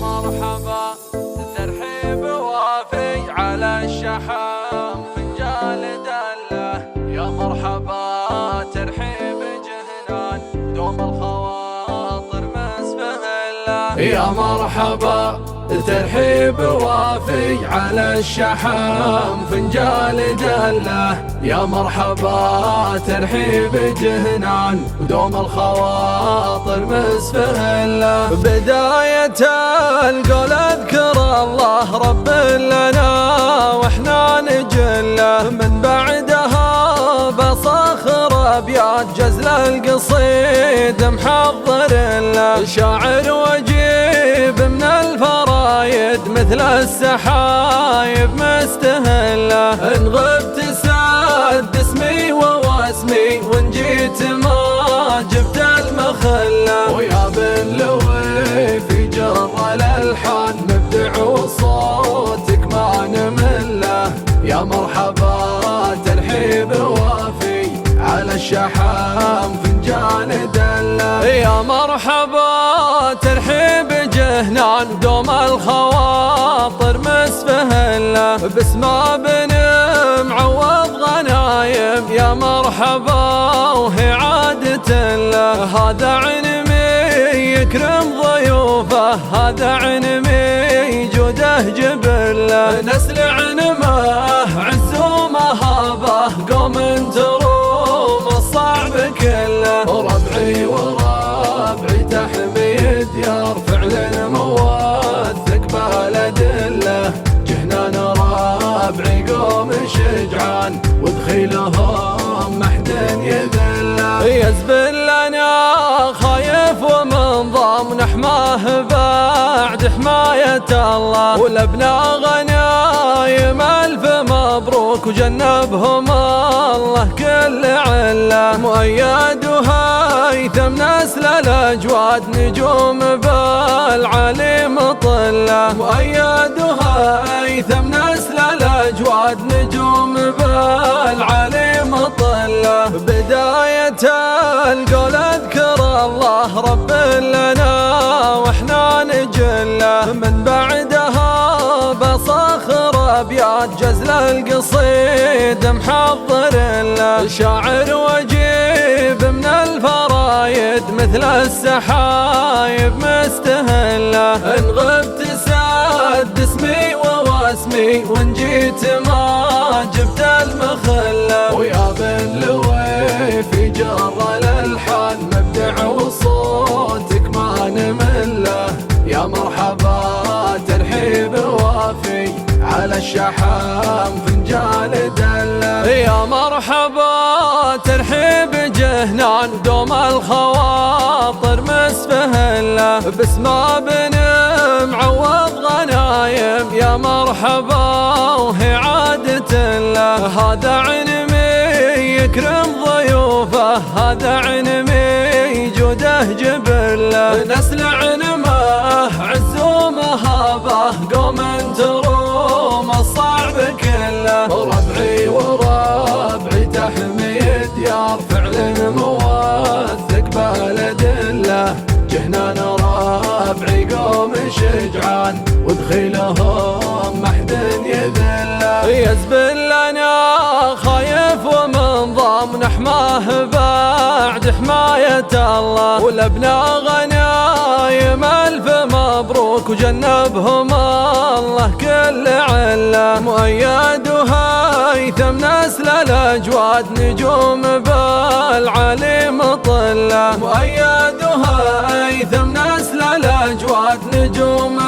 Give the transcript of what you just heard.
مرحبا ترحيب وافي على الشحام فنجال دله. يا مرحبا ترحيب جهنان دوم الخواطر مسفه الله. يا مرحبا ترحيب وافي على الشحام فنجال دله. يا مرحبا ترحيب جهنان ودوم الخواطر مسفه الله. بداية القول اذكر الله رب لنا واحنا نجله، من بعدها بصخر ابيات جزل القصيد محضر له. شاعر وجيب من الفرايد مثل السحايب مستهله. ان غبت ساد اسمي وواسمي وان جيت ما جبت المخله. ويا بن لوي في جر الالحان مبدع وصوتك ما نمله. يا مرحبا ترحيب وافي على الشحام فنجان دله. يا مرحبا ترحيب جهنان دوم الخواطر مسفه له. باسمه بن معوض غنايم يا مرحبا وهي عادة له. هذا عنمي يكرم ضيوفه، هذا عنمي جوده جبله. نسل عنمه عز ومهابه قوم تروم الصعب كله. ربعي وربعي تحمي ديار فعل موثق بالادله. جهنان ربعي قوم شجعان ودخيلهم محد يذله. يزبل لنا خايف ومن ضام نحماه بعد حماية الله. ولبنا غنايم الف مبروك وجنبهم الله كل عله. مؤيد وهيثم نسل الاجواد نجوم بالعلي مطله. مؤيد وهيثم نسل الاجواد نجوم بالعلي مطله. بداية القول اذكر الله رب لنا واحنا نجله، من بعدها بصخر ابيات جزل القصيد محضر له. شاعر وجيب من الفرايد مثل السحايب مستهله. ان غبت ساد اسمي وواسمي وان جيت ما جبت المخله. ويا بن لوي في جر الالحان مبدع وصوتك ما نمله. يا مرحبا ترحيب وافي على الشحام فنجان دله. يا مرحبا ترحيب جهنان دوم الخواطر مسفه له. باسمه بن معوض غنايم يا مرحبا وهي عادة له. هذا عنمي يكرم ضيوفه، هذا عنمي جوده جبله. نسل عنمه عز ومهابه قوم تروم الصعب كله. ربعي وربعي تحمي ديار فعل موثق بالادله. جهنان ربعي قوم شجعان ودخيلهم محد يذله. يزبل لنا خايف ومن ضام نحماه بعد حماية الله. ولبنا غنايم الف مبروك وجنبهم الله كل عله. مؤيد وهيثم نسل الاجواد نجوم بالعلي مطله. مؤيد وهيثم نسل الاجواد نجوم